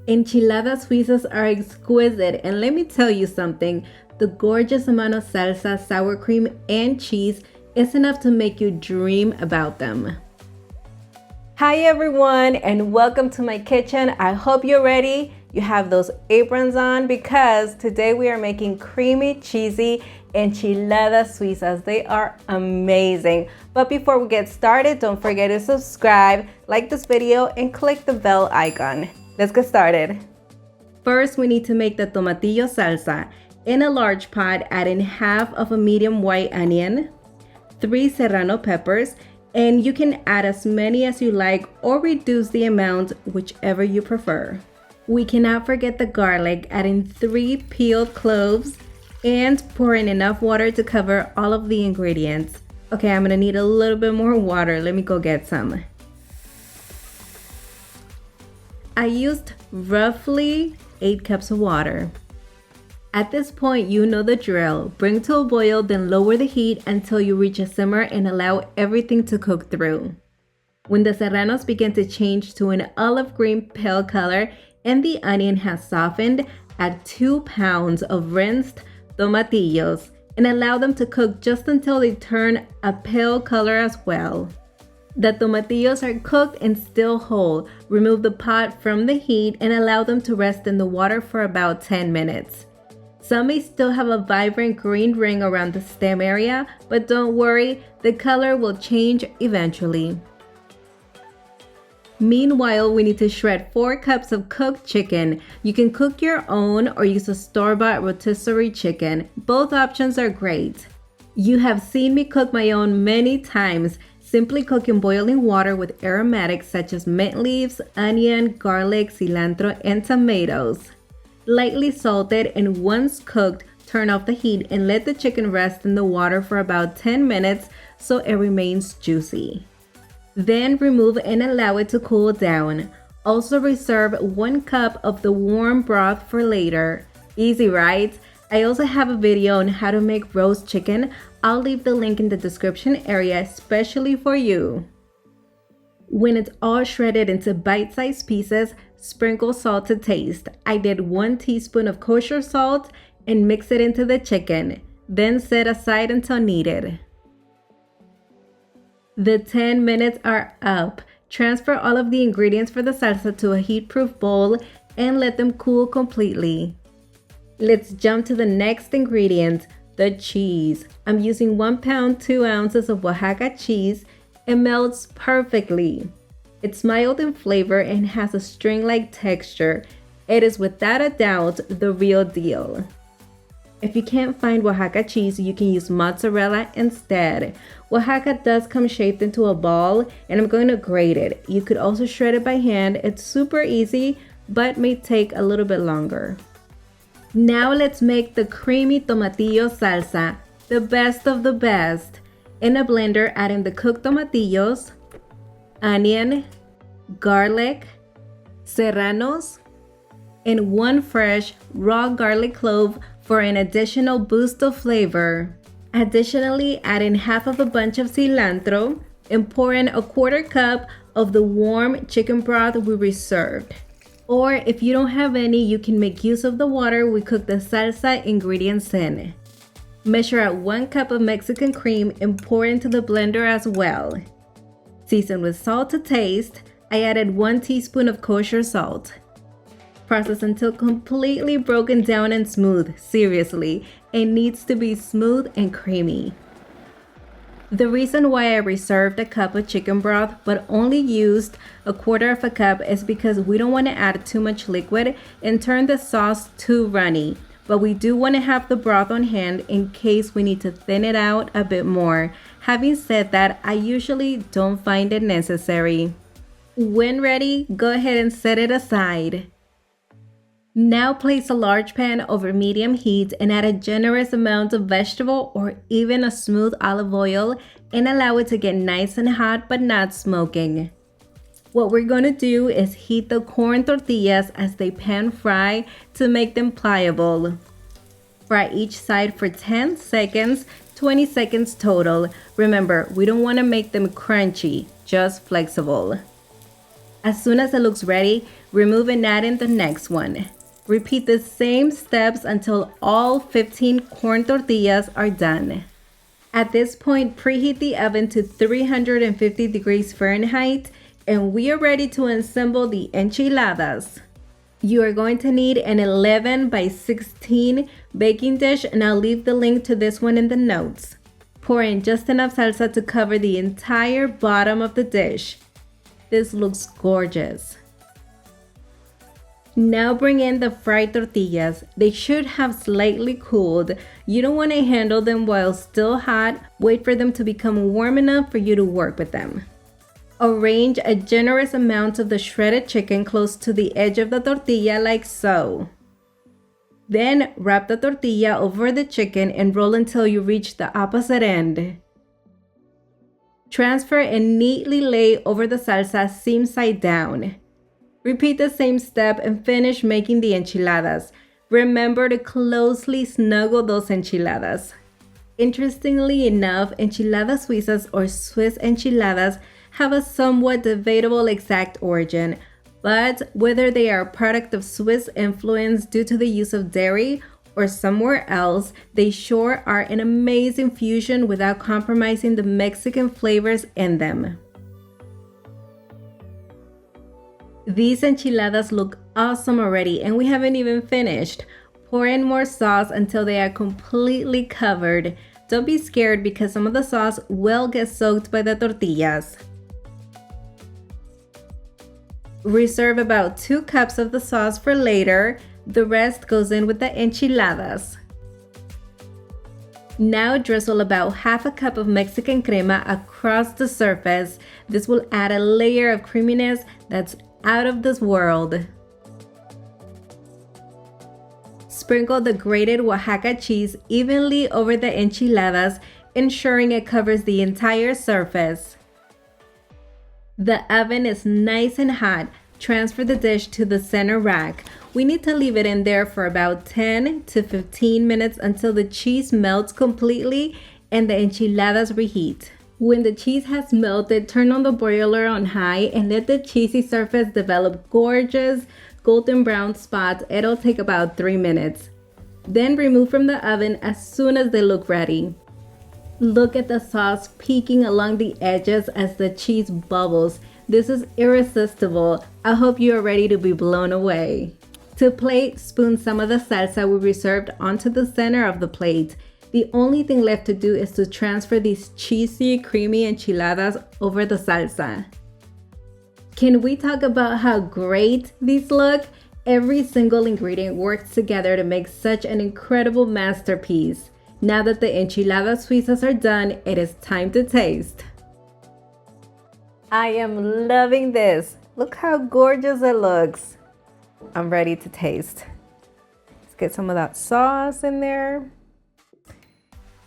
Enchiladas Suizas are exquisite, and let me tell you something, the gorgeous amount of salsa, sour cream, and cheese is enough to make you dream about them. Hi everyone, and welcome to my kitchen. I hope you're ready. You have those aprons on because today we are making creamy, cheesy Enchiladas Suizas. They are amazing. But before we get started, don't forget to subscribe, like this video, and click the bell icon. Let's get started. First, we need to make the tomatillo salsa. In a large pot, add in half of a medium white onion, 3 serrano peppers, and you can add as many as you like or reduce the amount, whichever you prefer. We cannot forget the garlic, adding 3 peeled cloves and pour in enough water to cover all of the ingredients. Okay, I'm gonna need a little bit more water. Let me go get some. I used roughly 8 cups of water. At this point, you know the drill. Bring to a boil, then lower the heat until you reach a simmer and allow everything to cook through. When the serranos begin to change to an olive green pale color and the onion has softened, add 2 pounds of rinsed tomatillos and allow them to cook just until they turn a pale color as well. The tomatillos are cooked and still whole. Remove the pot from the heat and allow them to rest in the water for about 10 minutes. Some may still have a vibrant green ring around the stem area, but don't worry, the color will change eventually. Meanwhile, we need to shred 4 cups of cooked chicken. You can cook your own or use a store-bought rotisserie chicken. Both options are great. You have seen me cook my own many times. Simply cook in boiling water with aromatics such as mint leaves, onion, garlic, cilantro, and tomatoes. Lightly salted, and once cooked, turn off the heat and let the chicken rest in the water for about 10 minutes so it remains juicy. Then remove and allow it to cool down. Also reserve 1 cup of the warm broth for later. Easy, right? I also have a video on how to make roast chicken. I'll leave the link in the description area especially for you. When it's all shredded into bite-sized pieces, sprinkle salt to taste. I did 1 teaspoon of kosher salt and mix it into the chicken. Then set aside until needed. The 10 minutes are up. Transfer all of the ingredients for the salsa to a heat-proof bowl and let them cool completely. Let's jump to the next ingredient, the cheese. I'm using 1 pound 2 ounces of Oaxaca cheese. It melts perfectly. It's mild in flavor and has a string-like texture. It is without a doubt the real deal. If you can't find Oaxaca cheese, you can use mozzarella instead. Oaxaca does come shaped into a ball, and I'm going to grate it. You could also shred it by hand. It's super easy, but may take a little bit longer. Now let's make the creamy tomatillo salsa, the best of the best. In a blender, add in the cooked tomatillos, onion, garlic, serranos, and 1 fresh raw garlic clove for an additional boost of flavor. Additionally, add in half of a bunch of cilantro and pour in a 1/4 cup of the warm chicken broth we reserved. Or if you don't have any, you can make use of the water we cooked the salsa ingredients in. Measure out 1 cup of Mexican cream and pour into the blender as well. Season with salt to taste. I added 1 teaspoon of kosher salt. Process until completely broken down and smooth. Seriously, it needs to be smooth and creamy. The reason why I reserved a cup of chicken broth but only used a 1/4 of a cup is because we don't want to add too much liquid and turn the sauce too runny. But we do want to have the broth on hand in case we need to thin it out a bit more. Having said that, I usually don't find it necessary. When ready, go ahead and set it aside. Now place a large pan over medium heat and add a generous amount of vegetable or even a smooth olive oil and allow it to get nice and hot but not smoking. What we're going to do is heat the corn tortillas as they pan fry to make them pliable. Fry each side for 10 seconds, 20 seconds total. Remember, we don't want to make them crunchy, just flexible. As soon as it looks ready, remove and add in the next one. Repeat the same steps until all 15 corn tortillas are done. At this point, preheat the oven to 350 degrees Fahrenheit, and we are ready to assemble the enchiladas. You are going to need an 11 by 16 baking dish, and I'll leave the link to this one in the notes. Pour in just enough salsa to cover the entire bottom of the dish. This looks gorgeous. Now bring in the fried tortillas. They should have slightly cooled. You don't want to handle them while still hot. Wait for them to become warm enough for you to work with them. Arrange a generous amount of the shredded chicken close to the edge of the tortilla like so. Then wrap the tortilla over the chicken and roll until you reach the opposite end. Transfer and neatly lay over the salsa seam side down. Repeat the same step and finish making the enchiladas. Remember to closely snuggle those enchiladas. Interestingly enough, Enchiladas Suizas or Swiss enchiladas have a somewhat debatable exact origin, but whether they are a product of Swiss influence due to the use of dairy or somewhere else, they sure are an amazing fusion without compromising the Mexican flavors in them. These enchiladas look awesome already, and we haven't even finished. Pour in more sauce until they are completely covered. Don't be scared because some of the sauce will get soaked by the tortillas. Reserve about 2 cups of the sauce for later. The rest goes in with the enchiladas. Now drizzle about half a cup of Mexican crema across the surface. This will add a layer of creaminess that's out of this world. Sprinkle the grated Oaxaca cheese evenly over the enchiladas, ensuring it covers the entire surface. The oven is nice and hot. Transfer the dish to the center rack. We need to leave it in there for about 10 to 15 minutes until the cheese melts completely and the enchiladas reheat. When the cheese has melted, turn on the broiler on high and let the cheesy surface develop gorgeous golden brown spots. It'll take about 3 minutes. Then remove from the oven as soon as they look ready. Look at the sauce peeking along the edges as the cheese bubbles. This is irresistible. I hope you are ready to be blown away. To plate, spoon some of the salsa we reserved onto the center of the plate. The only thing left to do is to transfer these cheesy, creamy enchiladas over the salsa. Can we talk about how great these look? Every single ingredient works together to make such an incredible masterpiece. Now that the enchiladas suizas are done, it is time to taste. I am loving this. Look how gorgeous it looks. I'm ready to taste. Let's get some of that sauce in there.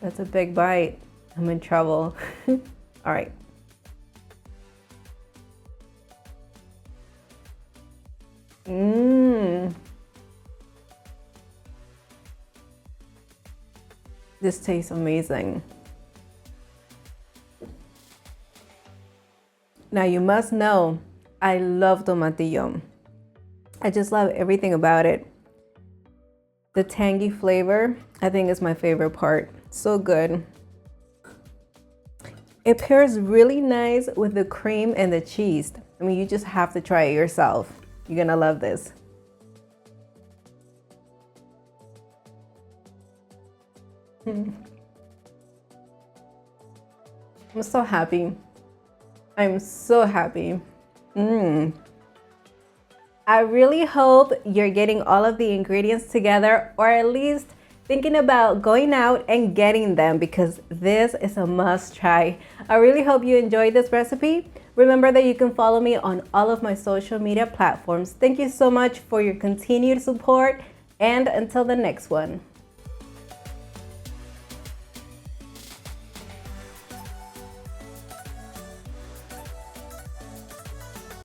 That's a big bite. I'm in trouble. All right. This tastes amazing. Now you must know, I love Tomatillo. I just love everything about it. The tangy flavor, I think is my favorite part. So good. It pairs really nice with the cream and the cheese. I mean, you just have to try it yourself. You're gonna love this. I'm so happy. I'm so happy. I really hope you're getting all of the ingredients together, or at least thinking about going out and getting them, because this is a must try. I really hope you enjoyed this recipe. Remember that you can follow me on all of my social media platforms. Thank you so much for your continued support, and until the next one.